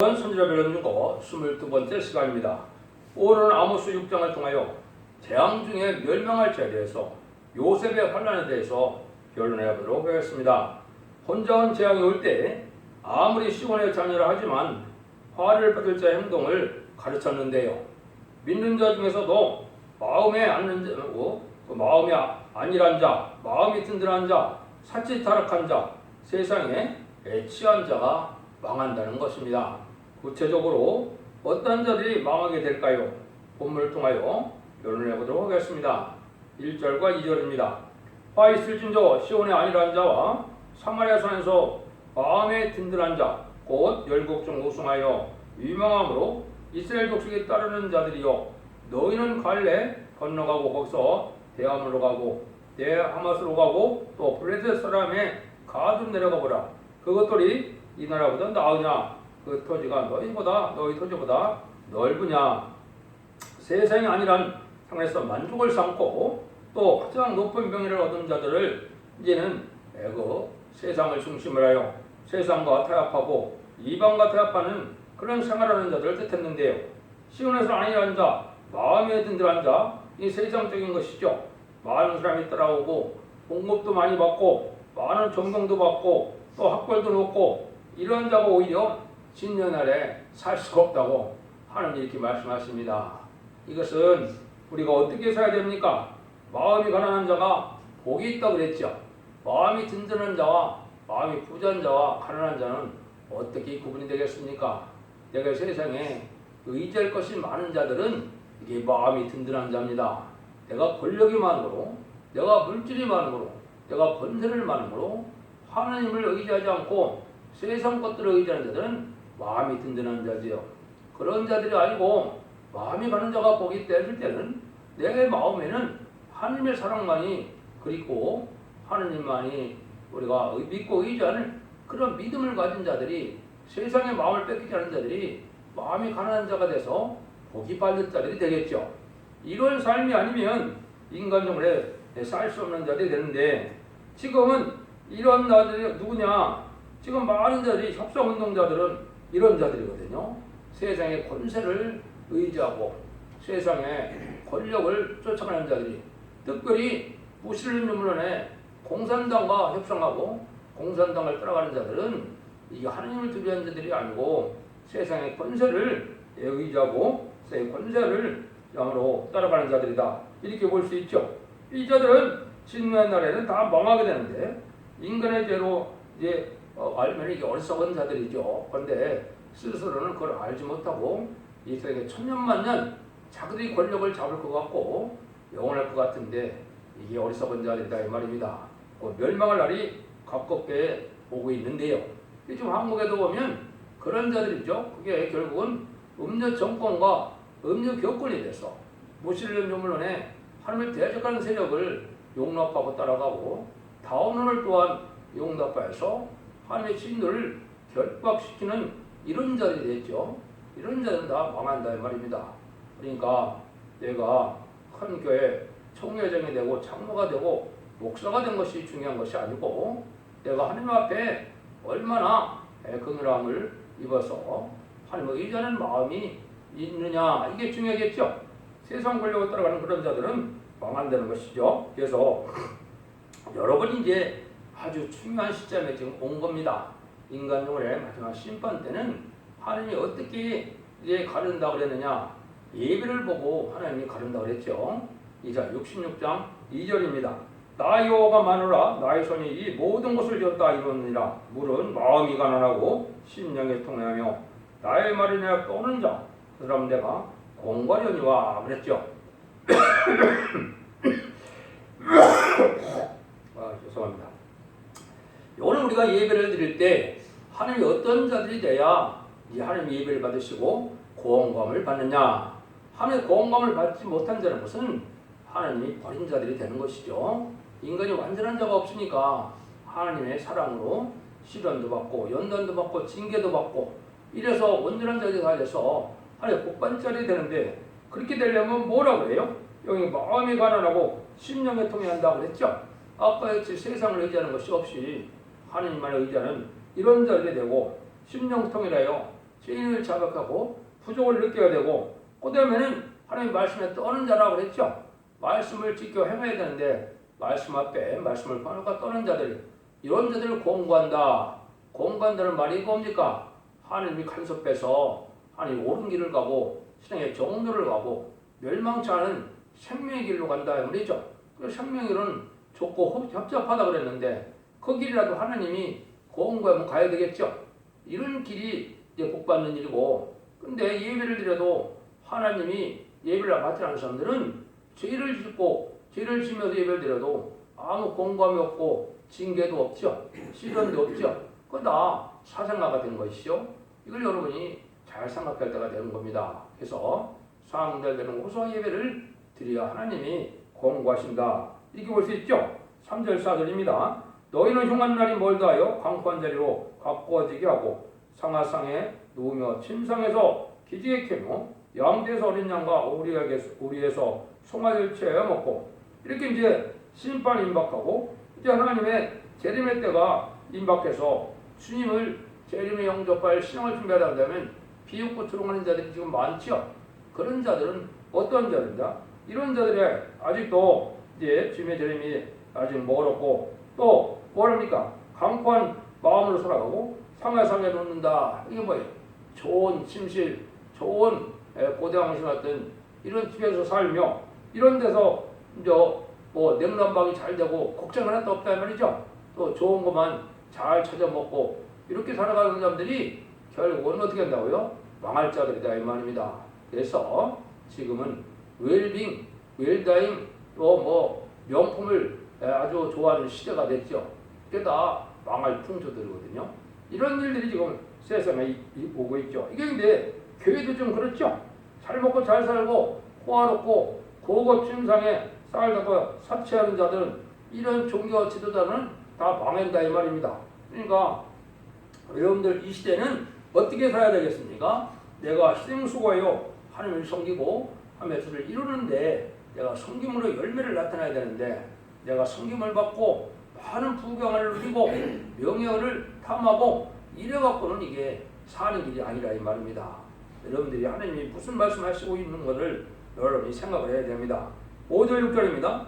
선지자 변론중고 22번째 시간입니다. 오늘은 아모스 6장을 통하여 재앙 중에 멸망할 자에 대해서 요셉의 환난에 대해서 변론해 보도록 하겠습니다. 혼자 온 재앙이 올 때 아무리 시온의 자녀라 하지만 화를 받을 자의 행동을 가르쳤는데요. 믿는 자 중에서도 마음에 안일한 자, 마음이 든든한 자, 사치 타락한 자, 세상에 취한 자가 망한다는 것입니다. 구체적으로 어떤 자들이 망하게 될까요? 본문을 통하여 변론해 보도록 하겠습니다. 1절과 2절입니다. 화 있을진 저 시온의 안일한 자와 사마리아 산에서 마음에 든든한 자, 곧 열국 중 우승하여 유명함으로 이스라엘 족속에 따르는 자들이여, 너희는 갈래 건너가고 거기서 대함으로 가고 대하마스로 가고 또 블레셋 사람의 가든 내려가 보라. 그것들이 이 나라보다 나으냐? 그 토지가 너희 토지보다 넓으냐? 세상이 아니란 상에서 만족을 삼고 또 가장 높은 명예를 얻은 자들을 이제는 세상을 중심으로 하여 세상과 타협하고 이방과 타협하는 그런 생활하는 자들을 뜻했는데요. 시온에서 안일한 자, 마음에 든든한 자, 이 세상적인 것이죠. 많은 사람이 따라오고 공급도 많이 받고 많은 존경도 받고 또 학벌도 높고 이런 자가 오히려 진년날에 살 수가 없다고 하나님 이렇게 말씀하십니다. 이것은 우리가 어떻게 살아야 됩니까? 마음이 가난한 자가 복이 있다고 그랬죠. 마음이 든든한 자와 마음이 부자한 자와 가난한 자는 어떻게 구분이 되겠습니까? 내가 세상에 의지할 것이 많은 자들은 이게 마음이 든든한 자입니다. 내가 권력이 많으므로, 내가 물질이 많으므로, 내가 권세를 많으므로 하나님을 의지하지 않고 세상 것들을 의지하는 자들은 마음이 든든한 자지요. 그런 자들이 아니고 마음이 가는 자가 복이 있다 했을 때는 내 마음에는 하나님의 사랑만이, 그리고 하나님만이 우리가 믿고 의지하는 그런 믿음을 가진 자들이, 세상의 마음을 뺏기지 않은 자들이 마음이 가난한 자가 돼서 복이 받는 자들이 되겠죠. 이런 삶이 아니면 인간적으로 살 수 없는 자들이 되는데, 지금은 이런 자들이 누구냐? 지금 많은 자들이 협상운동자들은 이런 자들이거든요. 세상의 권세를 의지하고 세상의 권력을 쫓아가는 자들이, 특별히 무슬림 유물론에 공산당과 협상하고 공산당을 따라가는 자들은 이게 하나님을 두려워하는 자들이 아니고 세상의 권세를 의지하고 세상의 권세를 영으로 따라가는 자들이다, 이렇게 볼 수 있죠. 이 자들은 진노의 날에는 다 망하게 되는데, 인간의 죄로 이제 알면 이게 어리석은 자들이죠. 그런데 스스로는 그걸 알지 못하고 이스라엘에 천년만년 자기들이 권력을 잡을 것 같고 영원할 것 같은데 이게 어리석은 자들이다 이 말입니다. 멸망할 날이 가깝게 오고 있는데요. 지금 한국에도 보면 그런 자들이죠. 그게 결국은 음료 정권과 음료 교권이 돼서 무슬림 유물론에 하나님을 대적하는 세력을 용납하고 따라가고 다운론을 또한 용납해서 하나님의 진노를 결박시키는 이런 자들이 됐죠. 이런 자들은 다 망한다 이 말입니다. 그러니까 내가 큰 교회 총회장이 되고 장로가 되고 목사가 된 것이 중요한 것이 아니고 내가 하나님 앞에 얼마나 긍휼함을 입어서 하나님을 의지하는 마음이 있느냐, 이게 중요하겠죠. 세상 권력을 따라가는 그런 자들은 망한다는 것이죠. 그래서 여러분이 이제 아주 중요한 시점에 지금 온 겁니다. 인간용의 마지막 심판 때는 하나님이 어떻게 이제 가른다 그랬느냐? 예배를 보고 하나님이 가른다 그랬죠. 이자 66장 2절입니다. 나 여호와가 마노라, 나의 손이 이 모든 것을 지었다 이루느니라. 물은 마음이 가난하고 심령에 통하며 나의 말을 내가 떠는 자, 그 사람 내가 공과려니와 그랬죠. 죄송합니다. 오늘 우리가 예배를 드릴 때 하나님이 어떤 자들이 돼야 이 하나님 예배를 받으시고 구원감을 받느냐? 하나님의 구원감을 받지 못한 자는 무슨 하나님이 버린 자들이 되는 것이죠. 인간이 완전한 자가 없으니까 하나님의 사랑으로 시련도 받고 연단도 받고 징계도 받고 이래서 온전한 자가 돼서 하나님의 복받은 자들이 되는데, 그렇게 되려면 뭐라고 그래요? 여기 마음이 가난하고 심령에 통해한다 그랬죠. 아까 했지 세상을 의지하는 것이 없이 하나님만을 의지하는 이런 자들이 되고 심령 통일하여 죄인을 자각하고 부족을 느껴야 되고, 그 다음에는 하나님 말씀에 떠는 자라고 그랬죠. 말씀을 지켜 행해야 되는데 말씀 앞에 말씀을 꺼놓고 떠는 자들, 이런 자들을 공부한다. 공부한다는 말이 뭡니까? 하나님이 간섭해서 하나님 옳은 길을 가고 신앙의 정도를 가고 멸망치 않은 생명의 길로 간다 이 말이죠. 그 생명의 길은 좋고 협잡하다 그랬는데 그 길이라도 하나님이 공부하면 가야 되겠죠. 이런 길이 이제 복받는 일이고, 근데 예배를 드려도 하나님이 예배를 받지 않은 사람들은 죄를 짓고 죄를 지면서 예배를 드려도 아무 공감이 없고 징계도 없죠. 시련도 없죠. 그거 다 사생아가 된 것이죠. 이걸 여러분이 잘 생각할 때가 되는 겁니다. 그래서 상달되는 호소 예배를 드려야 하나님이 공부하신다. 이렇게 볼 수 있죠. 3절 4절입니다. 너희는 흉한 날이 멀다 하여 광포한 자리로 가까워지게 하고 상하상에 누우며 침상에서 기지개 캐며 양떼에서 어린 양과 오리에서 송아지를 채워 먹고, 이렇게 이제 심판 임박하고 이제 하나님의 재림의 때가 임박해서 주님을 재림의 영접할 신앙을 준비하다 보면 비웃고 조롱하는 자들이 지금 많죠. 그런 자들은 어떤 자들이다? 이런 자들이 아직도 이제 주님의 재림이 아직 멀었고, 또 뭐랍니까? 강포한 마음으로 살아가고 상하상에 놓는다. 이게 뭐예요? 좋은 침실, 좋은 고대왕실 같은 이런 집에서 살며 이런 데서 이제 뭐 냉난방이 잘 되고 걱정 하나도 없다 이 말이죠. 또 좋은 것만 잘 찾아 먹고 이렇게 살아가는 사람들이 결국은 어떻게 한다고요? 망할 자들이다 이 말입니다. 그래서 지금은 웰빙, 웰다잉 또 뭐 명품을 아주 좋아하는 시대가 됐죠. 그게 다 망할 풍조들이거든요. 이런 일들이 지금 세상에 오고 있죠. 이게 근데 교회도 좀 그렇죠. 잘 먹고 잘 살고 호화롭고 고급 침상에 살다가 사치하는 자들은, 이런 종교 지도자는 다 망한다 이 말입니다. 그러니까 여러분들 이 시대는 어떻게 살아야 되겠습니까? 내가 희생수고하여 하나님을 섬기고 하면서를 이루는데 내가 섬김으로 열매를 나타내야 되는데, 내가 섬김을 받고 많은 부경을 누리고 명예를 탐하고 이래갖고는 이게 사는 길이 아니라 이 말입니다. 여러분들이 하나님이 무슨 말씀하시고 있는 것을 여러분이 생각을 해야 됩니다. 5절 6절입니다.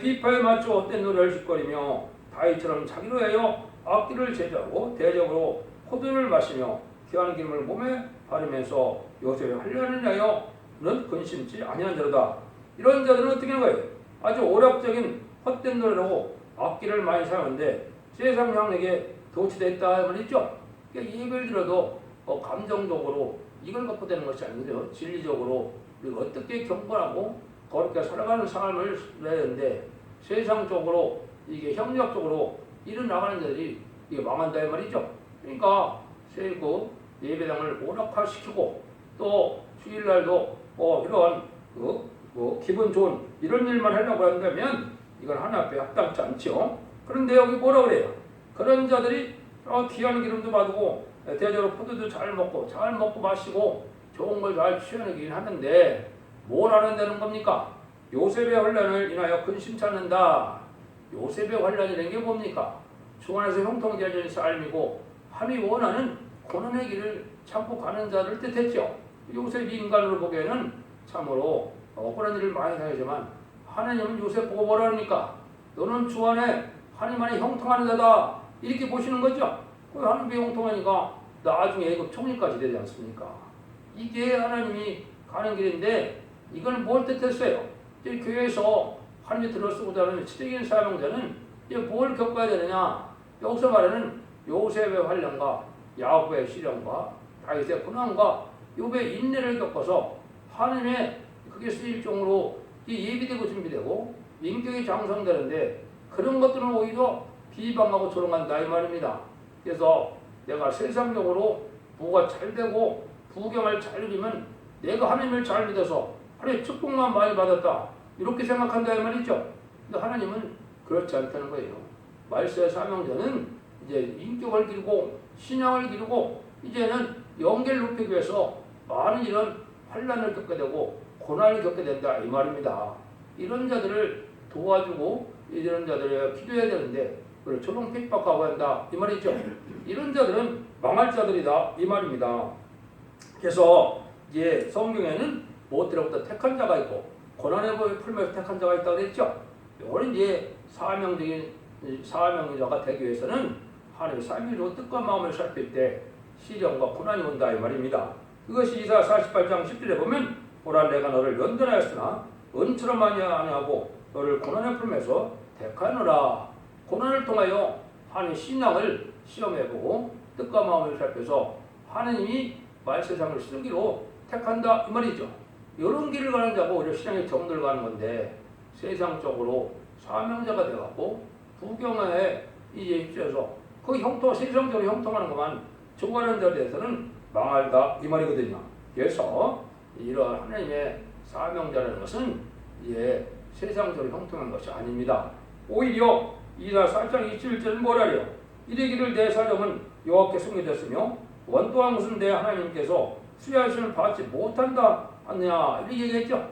비파에 맞춰 헛된 노래를 짓거리며 다윗처럼 자기로 하여 악기를 제조하고 대적으로 포도를 마시며 귀한 기름을 몸에 바르면서 요새 환련을 하여는 근심치 아니한 자로다. 이런 자들은 어떻게 하는 거예요? 아주 오락적인 헛된 노래로 악기를 많이 사용하는데 세상 향락에 도취됐다 말이죠. 그러니까 예배를 들어도 감정적으로 이걸 갖고 되는 것이 아니고요. 진리적으로 우리가 어떻게 경건하고 거룩하게 살아가는 삶을 내야 되는데 세상적으로 이게 협력적으로 일어나가는 자들이 이게 망한다 말이죠. 그러니까 세고 예배당을 오락화시키고 또 주일날도 이런 기분 좋은 이런 일만 하려고 한다면 이건 하나 앞에 합당치 않죠. 그런데 여기 뭐라 그래요? 그런 자들이 귀한 기름도 받고 대저로 포도도 잘 먹고 마시고 좋은 걸 잘 취하긴 하는데 뭘 하는다는 겁니까? 요셉의 환난을 인하여 근심치 않는다. 요셉의 환난이라는 게 뭡니까? 주 안에서 형통되어진 삶이고 하나님이 원하는 고난의 길을 참고 가는 자를 뜻했죠. 요셉이 인간으로 보기에는 참으로 억울한 일을 많이 당하지만 하나님은 요셉 보고 뭐라 합니까? 너는 주 안에 하나님 안에 형통하는 자다. 이렇게 보시는 거죠. 그 하나님이 형통하니까 나중에 애굽 총리까지 되지 않습니까? 이게 하나님이 가는 길인데 이걸 뭘 뜻했어요? 이제 교회에서 하나님이 들어쓰고자 하는 시대적인 사명자는 이제 뭘 겪어야 되느냐? 여기서 말하는 요셉의 환난과 야곱의 시련과 다윗의 고난과 욥의 인내를 겪어서 하나님의 그게 일종으로 예비되고 준비되고 인격이 장성되는데 그런 것들은 오히려 비방하고 조롱한다 이 말입니다. 그래서 내가 세상적으로 부가 잘 되고 부경을 잘 누리면 내가 하나님을 잘 믿어서 하나님의 축복만 많이 받았다 이렇게 생각한다 이 말이죠. 근데 하나님은 그렇지 않다는 거예요. 말세의 사명자는 이제 인격을 기르고 신앙을 기르고 이제는 영계를 높이기 위해서 많은 이런 환난을 겪게 되고 고난을 겪게 된다 이 말입니다. 이런 자들을 도와주고 이런 자들을 기도해야 되는데 그걸 조롱 핍박하고 한다 이 말이죠. 이런 자들은 망할 자들이다 이 말입니다. 그래서 이제 성경에는 무엇들로부터 택한 자가 있고 고난의 법을 풀면서 택한 자가 있다고 그랬죠. 이거는 이제 사명자가 되기 위해서는 하나님의 삶으로 뜻과 마음을 살필 때 시련과 고난이 온다 이 말입니다. 그것이 이사야 48장 10절에 보면 보라 내가 너를 연단하였으나 은처럼 많이 아니하고 너를 고난에 풀면서 택하노라. 고난을 통하여 하나님의 신앙을 시험해보고 뜻과 마음을 살펴서 하나님이 말세상을 쓰기로 택한다 이 말이죠. 이런 길을 가는 자고 오히려 신앙의 정도를 가는 건데 세상적으로 사명자가 되어갖고 부경에 이제 입주해서 그 형통 세상적으로 형통하는 것만 좋아하는 자에 대해서는 망할다 이 말이거든요. 그래서 이러한 하나님의 사명자라는 것은 이제 세상적으로 형통한 것이 아닙니다. 오히려 이사 4장 21절은 뭐라래요? 이르기를 내 사정은 여호와께 숨겨졌으며 원또한 것은 내 하나님께서 수리하시는 받지 못한다 하느냐 이렇게 얘기했죠.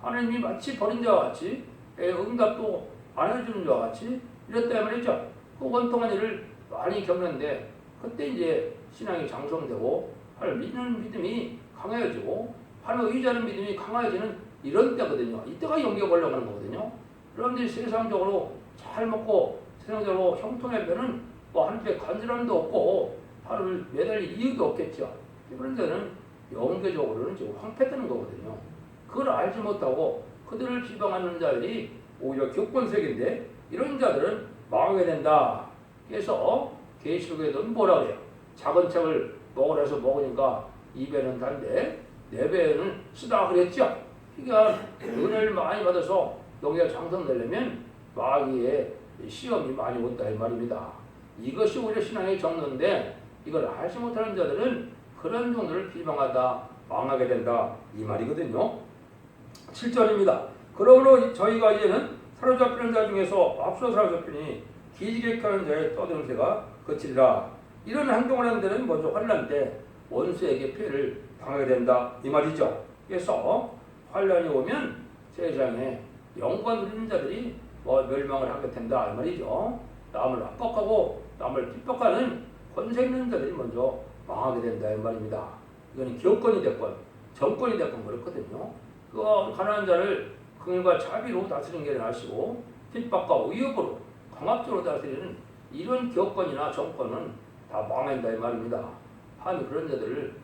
하나님이 마치 버린 자와 같이 응답도 안 해주는 자와 같이 이랬다 말이죠. 그 원통한 일을 많이 겪는데 그때 이제 신앙이 장성되고 하나님 믿는 믿음이 강해지고 하나님 의지하는 믿음이 강해지는 이런 때거든요. 이때가 용기가 올라가는 거거든요. 그런데 세상적으로 잘 먹고 세상적으로 형통하면은 뭐 하나님께 간절함도 없고 하나님을 매달릴 이유도 없겠죠. 그런 데는 영계적으로는 지금 황폐되는 거거든요. 그걸 알지 못하고 그들을 비방하는 자들이 오히려 교권색인데 이런 자들은 망하게 된다. 그래서 계시록에는 뭐라 그래요? 작은 책을 먹으라 해서 먹으니까 입에는 단데 내 배에는 쓰다 그랬죠. 그러니까 은혜를 많이 받아서 여기가 장성되려면 마귀의 시험이 많이 온다 이 말입니다. 이것이 오히려 신앙의 정도인데 이걸 알지 못하는 자들은 그런 종들을 비방하다 망하게 된다 이 말이거든요. 7절입니다. 그러므로 저희가 이제는 사로잡히는 자 중에서 앞서 사로잡히니 기지개하는 자의 떠드는새가 그치리라. 이런 행동을 하는 데는 먼저 환난 때 원수에게 피해를 당하게 된다 이 말이죠. 그래서 환난이 오면 세상에 영광 누리는 자들이 멸망을 하게 된다 이 말이죠. 남을 압박하고 남을 핍박하는 권세 있는 자들이 먼저 망하게 된다 이 말입니다. 이거는 기업권이 됐건 정권이 됐건 그렇거든요. 그 가난한 자를 긍휼과 자비로 다스리는 게 나시고 핍박과 위협으로 강압적으로 다스리는 이런 기업권이나 정권은 다 망한다 이 말입니다. 하나님 그런 자들을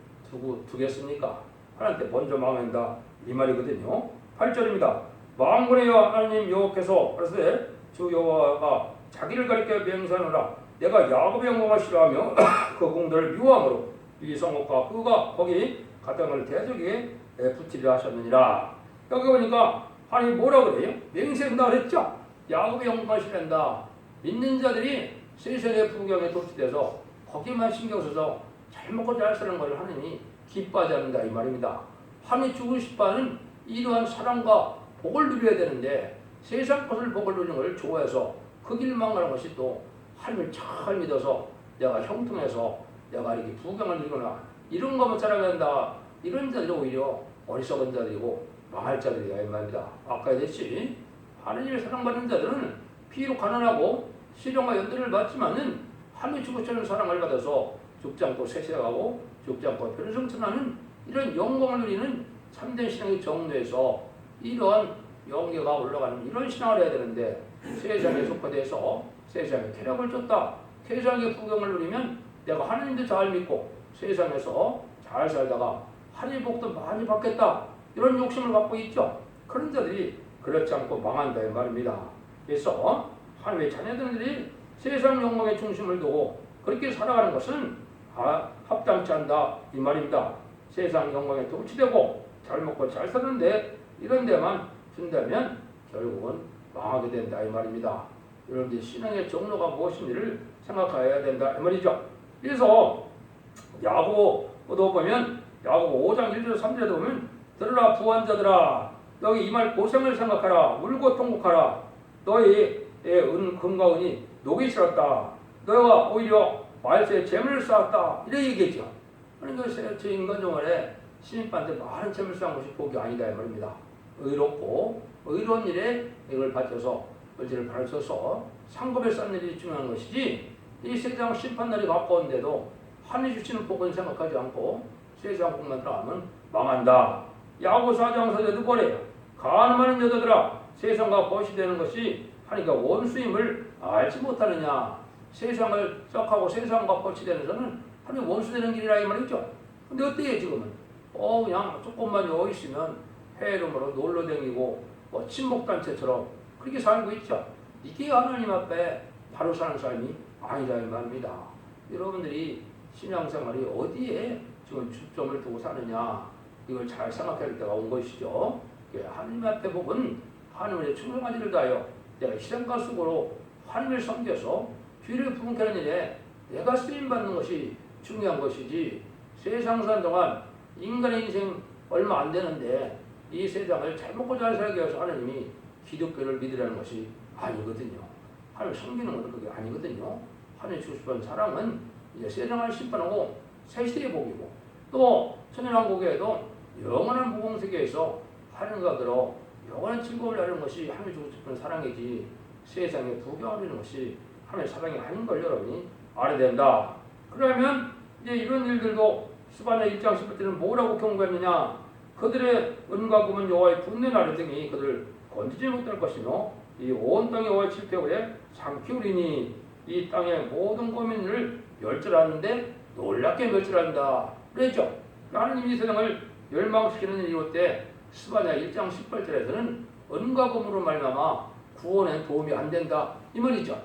두겠습니까? 하나님께 먼저 망한다 이 말이거든요. 8절입니다. 만군의 여호와 하나님 여호와께서 그러시되 주 여호와가 자기를 가리켜 맹세하노라. 내가 야곱의 영광을 싫어하며 그 공들을 미워함으로 이 성읍과 그가 거기 갔던 것을 대적에 붙이려 하셨느니라. 여기 보니까 하나님이 뭐라고 그래요? 맹세한다 그랬죠? 야곱의 영광을 싫어한다. 믿는 자들이 세상의 풍경에 도취돼서 거기만 신경 써서 잘 먹고 잘 사는 것을 하나님이 기뻐하지 않는다 이 말입니다. 하나님이 주고 싶어하는 이러한 사랑과 복을 누려야 되는데 세상 것을 복을 누리는 것을 좋아해서 그 길만 가는 것이 또 하나님을 잘 믿어서 내가 형통해서 내가 이렇게 부경을 누리거나 이런 것만 살아간다. 이런 자들이 오히려 어리석은 자들이고 망할 자들이다 이 말입니다. 아까 얘기했지 하나님의 사랑받는 자들은 비록 가난하고 시련과 연단을 받지만은 하나님이 주고처럼 사랑을 받아서 죽지 않고 세세하고 죽지 않고 변성천하는 이런 영광을 누리는 참된 신앙의 정도에서 이러한 영계가 올라가는 이런 신앙을 해야 되는데 세상에 속화돼서 세상에 쾌락을 줬다. 세상의 풍경을 누리면 내가 하나님도 잘 믿고 세상에서 잘 살다가 하나님의 복도 많이 받겠다. 이런 욕심을 갖고 있죠. 그런 자들이 그렇지 않고 망한다 이 말입니다. 그래서 하나님의 자녀들이 세상 영광의 중심을 두고 그렇게 살아가는 것은 합당치 않다 이 말입니다. 세상 영광에 도취되고 잘 먹고 잘 사는데 이런 데만 준다면 결국은 망하게 된다 이 말입니다. 여러분들 신앙의 정로가 무엇인지를 생각해야 된다 이 말이죠. 그래서 야고보도 보면 야고보 5장 1절 3절에도 보면 들으라 부한자들아 너희 이 말 고생을 생각하라 울고 통곡하라 너희의 금과 은이 녹이 싫었다 너희가 오히려 말세에 재물을 쌓았다 이렇게 얘기했죠. 그러니까 제 인간정활에 신입한테 많은 재물을 쌓은 것이 복이 아니다 이 말입니다. 의롭고 의로운 일에 이걸 바쳐서 의지를 바쳐서 상급에 쌓는 일이 중요한 것이지 이 세상 심판날이 가까운데도 하나님 주시는 복은 생각하지 않고 세상 꿈만 따라가면 망한다. 야고 4장 4절도 뭐래요? 가늠하는 여자들아 세상과 벗이 되는 것이 하니까 원수임을 알지 못하느냐. 세상을 썩하고 세상과 벗이 되는 것은 하나님 원수되는 길이라 이 말이죠. 근데 어때요 지금은? 그냥 조금만 여기 있으면 해외로 놀러 다니고 친목단체처럼 그렇게 살고 있죠. 이게 하나님 앞에 바로 사는 삶이 아니다 이 말입니다. 여러분들이 신앙생활이 어디에 지금 주점을 두고 사느냐 이걸 잘 생각할 때가 온 것이죠. 하나님 앞에 복은 하나님의 충성한 일을 다하여 내가 희생과 수고로 하나님을 섬겨서 귀를 부흥케 하는 일에 내가 쓰임받는 것이 중요한 것이지 세상 사는 동안 인간의 인생 얼마 안 되는데 이 세상을 잘 먹고 잘 살기 위해서 하나님이 기독교를 믿으라는 것이 아니거든요. 하나님을 섬기는 것은 그게 아니거든요. 하나님 주고 싶은 사랑은 이제 세상을 심판하고 새 시대의 복이고 또 천연왕국에도 영원한 무공세계에서 하나님과 들어 영원한 즐거움을 나누는 것이 하나님 주고 싶은 사랑이지 세상에 부귀하는 것이 하나님의 사랑이 아닌 걸 여러분이 알아야 된다. 그러면 이제 이런 일들도 스바냐 1장 10절에는 뭐라고 경고했느냐? 그들의 은과 금은 여호와의 분내 나를 등이 그들을 건지지 못할 것이며 이 온 땅이 여호와의 질병에 삼키우리니 이 땅의 모든 고민을 멸절하는데 놀랍게 멸절한다. 그랬죠. 하나님이 세상을 멸망시키는 이유 때 스바냐 1장 18절에서는 은과 금으로 말미암아 구원에 도움이 안 된다 이 말이죠.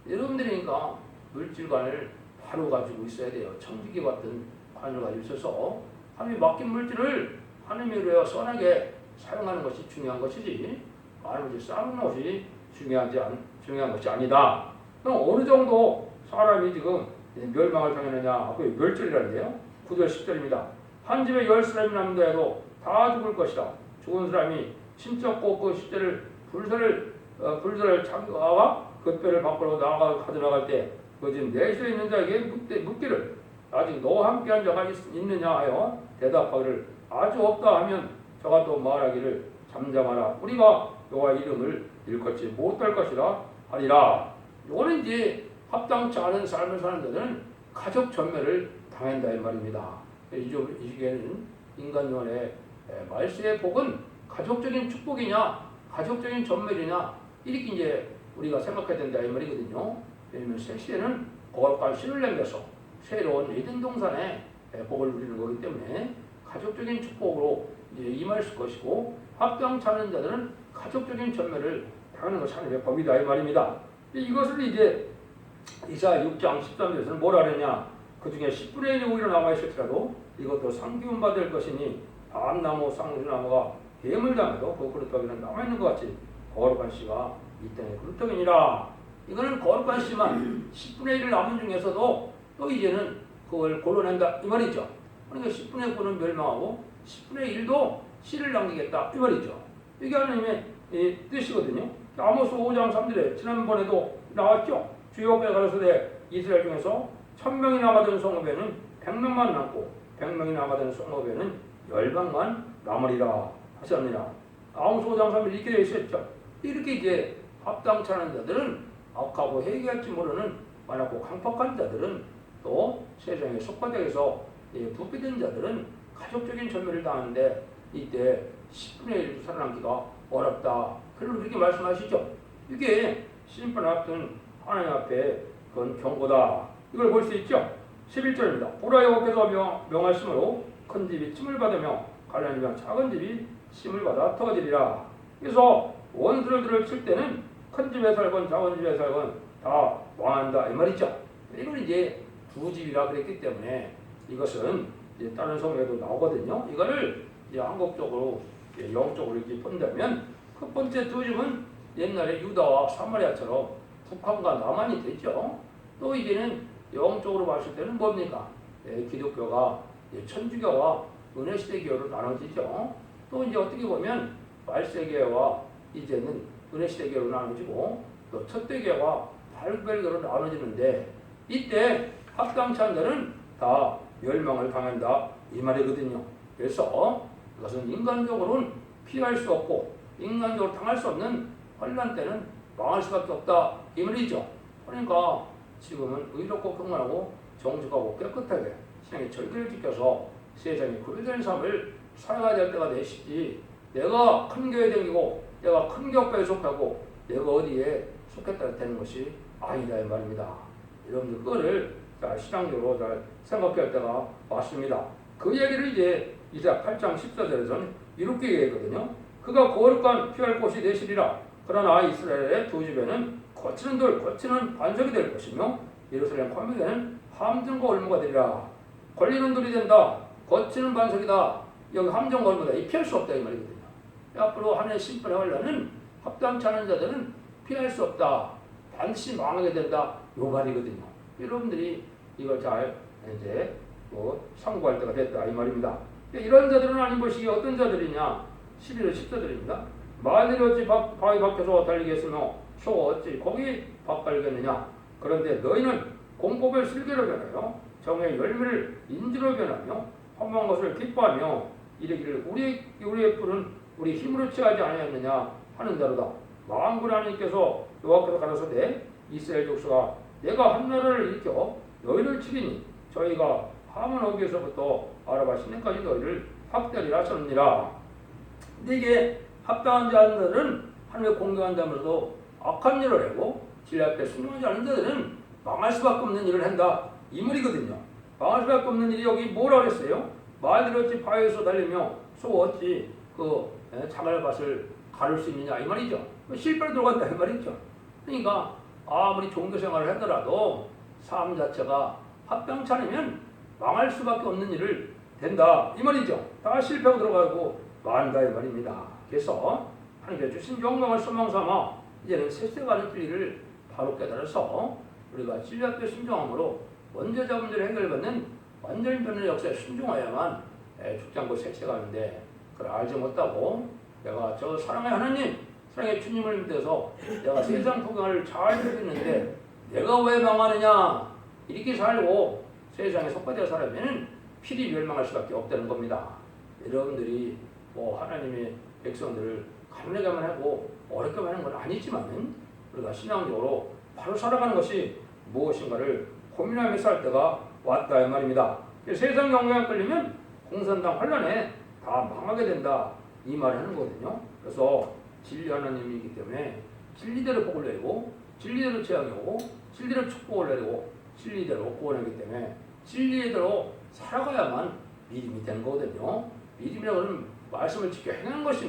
여러분들이니까 물질관을 바로 가지고 있어야 돼요. 청지기 같은 관을 가지고 있어서 하나님이 맡긴 물질을 하나님을 위하여 선하게 사용하는 것이 중요한 것이지 하나님을 쌓는 것이 중요한 것이 아니다. 그럼 어느 정도 사람이 지금 멸망을 당하느냐? 그 멸절이라는데요. 9절 10절입니다. 한 집에 10사람이 남는다 해도 다 죽을 것이다. 죽은 사람이 친척고 그 십자를 불사를 장가와 그 뼈를 밖으로 가져나갈 때 그 지금 내실에 있는 자에게 묻기를 아직 너와 함께한 자가 있느냐 하여 대답하기를 아주 없다 하면 저가 또 말하기를 잠잠하라. 우리가 여호와의 이름을 일컫지 못할 것이라 하리라. 이거는 이제 합당치 않은 삶을 사는 자들은 가족 전멸을 당한다 이 말입니다. 이 시기에는 인간론의 말세의 복은 가족적인 축복이냐 가족적인 전멸이냐 이렇게 이제 우리가 생각해야 된다 이 말이거든요. 왜냐하면 새 시대는 거룩한 신을 남겨서 새로운 에덴 동산에 복을 누리는 거기 때문에 가족적인 축복으로 이제 임할 것이고 합당치 않은 자들은 가족적인 전멸을 당하는 것이 하나님의 법이다 이 말입니다. 이것을 이제 이사야 6장 13절에서는 뭐라 그러냐? 그 중에 10분의 1이 오히려 남아있을지라도 이것도 상기운 받을 것이니 밤나무 쌍수나무가 뱀을 당해도 그 그릇더기는 남아있는 것 같이 거룩한 씨가 이 땅에 그릇더기니라. 이거는 거룩한 씨만 10분의 1을 남은 중에서도 또 이제는 그걸 골라낸다 이 말이죠. 그러니까 10분의 9는 멸망하고 10분의 1도 씨를 남기겠다 이 말이죠. 이게 하나님의 뜻이거든요. 아모스 5장 3절에 지난번에도 나왔죠. 주역에 가로서되 이스라엘 중에서 1000명이 나가던 성읍에는 100명만 남고 100명이 나가던 성읍에는 10명만 남으리라 하셨느니라. 아모스 5장 3절에 이렇게 되어 있었죠. 이렇게 이제 합당치 않은 자들은 악하고 회개할지 모르는 많고 강팍한 자들은 또 세상의 속바닥에서 부패된 자들은 가족적인 전멸을 당하는데 이때 10분의 1도 살아남기가 어렵다. 그리고 그렇게 말씀하시죠. 이게 심판 앞둔 하나님 앞에 그건 경고다. 이걸 볼 수 있죠. 11절입니다. 보라 여호와께서 명하심으로 큰 집이 침을 받으며 갈라니며 작은 집이 침을 받아 터지리라. 그래서 원수들을 칠 때는 큰 집에 살건 작은 집에 살건 다 망한다 이 말이죠. 이걸 이제 두 집이라 그랬기 때문에 이것은 이제 다른 성경에도 나오거든요. 이거를 이제 한국적으로 영적으로 이렇게 본다면 첫 번째 두 집은 옛날에 유다와 사마리아처럼 북한과 남한이 되죠. 또 이제는 영적으로 봤을 때는 뭡니까? 기독교가 천주교와 은혜시대교로 나눠지죠. 또 이제 어떻게 보면 말세교와 이제는 은혜시대교로 나눠지고 또 첫대교와 발별교로 나눠지는데 이때 합당치 않은 자는 다 멸망을 당한다 이 말이거든요. 그래서 이것은 인간적으로는 피할 수 없고 인간적으로 당할 수 없는 환난 때는 망할 수밖에 없다 이 말이죠. 그러니까 지금은 의롭고 평안하고 정직하고 깨끗하게 신앙의 절기를 지켜서 세상에 구별된 삶을 살아가야 될 때가 되시지 내가 큰 교회에 다니고 내가 큰 교회에 속하고 내가 어디에 속했다 되는 것이 아니다 이 말입니다. 여러분들 그거를 신앙적으로 잘 생각할 때가 왔습니다. 그 얘기를 이제 이사야 8장 14절에서는 이렇게 얘기했거든요. 그가 거룩한 피할 곳이 되시리라. 그러나 이스라엘의 두 집에는 거치는 돌, 거치는 반석이 될 것이며 예루살렘 과목에는 함정과 올무가 되리라. 걸리는 돌이 된다. 거치는 반석이다. 여기 함정과 올무다. 이 피할 수 없다 이 말이거든요. 앞으로 하나님의 심판에 하려는 합당치 않은 자들은 피할 수 없다. 반드시 망하게 된다. 요 말이거든요. 여러분들이 이걸 잘 이제 상고할 때가 됐다 이 말입니다. 이런 자들은 아닌 것이 어떤 자들이냐? 11절 14절입니다. 말들이 어찌 바위 밖에서 달리겠으며 소가 어찌 거기 밭갈겠느냐? 그런데 너희는 공법을 슬기로 변하여 정의 열매를 인지로 변하며 험한 것을 기뻐하며 이르기를 우리의 뿔은 우리 힘으로 취하지 아니하였느냐 하는 자로다. 만군 하나님께서 여호와께서 가라사대 이스라엘 족속아 내가 한 나라를 일으켜 너희를 치리니 저희가 하몬 어귀에서부터 아라바 시내까지 너희를 확대하리라 하셨느니라. 근데 이게 합당한 자들은 하나님의 공경한다면서도 악한 일을 하고 진리 앞에 순종하지 않는 자들은 망할 수밖에 없는 일을 한다 이 말이거든요. 망할 수밖에 없는 일이 여기 뭐라 그랬어요? 말들이 어찌 바위에서 달리며 소 어찌 자갈밭을 가를 수 있느냐 이 말이죠. 실패로 들어간다 이 말이죠. 그러니까 아무리 종교생활을 하더라도 삶 자체가 합당치 않으면 망할 수밖에 없는 일을 된다 이 말이죠. 다 실패하고 들어가고 망한다 이 말입니다. 그래서 하나님께 주신 영광을 소망삼아 이제는 세세가는 진리를 바로 깨달아서 우리가 진리 앞에 순종함으로 원죄자 문제를 해결받는 완전히 변화의 역사에 순종해야만 죽장고 세세가는데 그걸 알지 못하고 내가 저 사랑의 하나님 사랑의 주님을 믿어서 내가 세상 구경을 잘 해주는데 내가 왜 망하느냐 이렇게 살고 세상에 속박되어 살면 필히 멸망할 수밖에 없다는 겁니다. 여러분들이 하나님의 백성들을 가난하게만 하고 어렵게만 하는 건 아니지만 우리가 신앙적으로 바로 살아가는 것이 무엇인가를 고민하며 살 때가 왔다 이 말입니다. 세상 영향에 끌리면 공산당 환란에 다 망하게 된다 이 말을 하는 거거든요. 그래서 진리 하나님이기 때문에 진리대로 복을 내리고 진리대로 재앙이 오고 진리대로 축복을 내리고 진리대로 구원하기 때문에 진리대로 살아가야만 믿음이 되는 거거든요. 믿음이라고 하는 말씀을 지켜 행하는 것이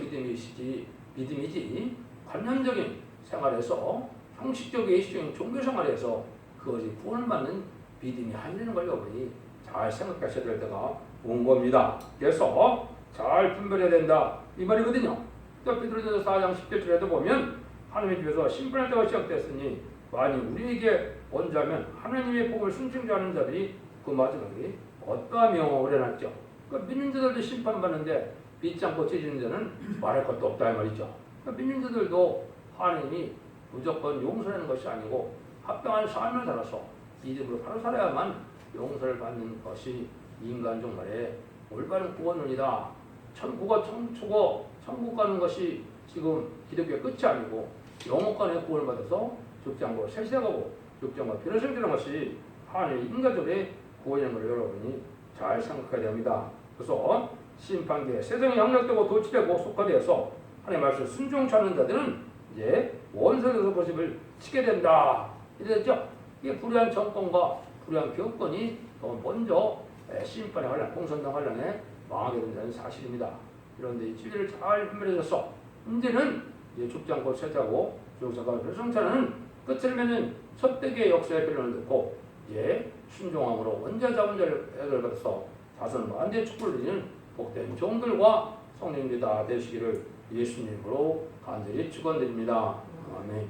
믿음이지 관념적인 생활에서 형식적 예식적인 종교 생활에서 그것이 구원을 받는 믿음이 아니라는 걸 여러분이 잘 생각하셔야 될 때가 온 겁니다. 그래서 잘 분별해야 된다 이 말이거든요. 또 베드로전서 4장 10절에도 보면 하나님의 집에서 심판할 때가 시작됐으니 만일 우리에게 원자면 하나님의 복을 순종하지 않는 자들이 그 마지막에 어떠하며 오래났죠. 그러니까 믿는 자들도 심판받는데 믿지 않고 찢어지는 자는 말할 것도 없다 이 말이죠. 그러니까 믿는 자들도 하나님이 무조건 용서하는 것이 아니고 합당한 삶을 살아서 믿음으로 바로 살아야만 용서를 받는 것이 인간 종말의 올바른 구원론이다. 천국 가는 것이 지금 기독교의 끝이 아니고 영원간의 구원을 받아서 죽지 않고 세세하고 죽지 않고 변화생기는 것이 하나님의 인간적의 구원인 걸 여러분이 잘 생각해야 됩니다. 그래서 심판기에 세상에 양력되고 도취되고 속화되어서 하나님의 말씀을 순종치 않는 자들은 이제 원수에서 고집을 치게 된다. 이랬죠? 이게 불의한 정권과 불의한 교권이 더 먼저 심판의 환란, 공산당 환란에 망하게 된다는 사실입니다. 그런데 이 진리를 잘 분별해서 문제는 이제 죽지 않고 세자고 죽자가 별성차는 끝을 맺는 섭대기의 역사의 변론을 듣고 이제 순종함으로 원자자 문제를 해결받아서 자손 만대의 축복을 누리는 복된 종들과 성령님들이 다 되시기를 예수님으로 간절히 축원드립니다. 아멘.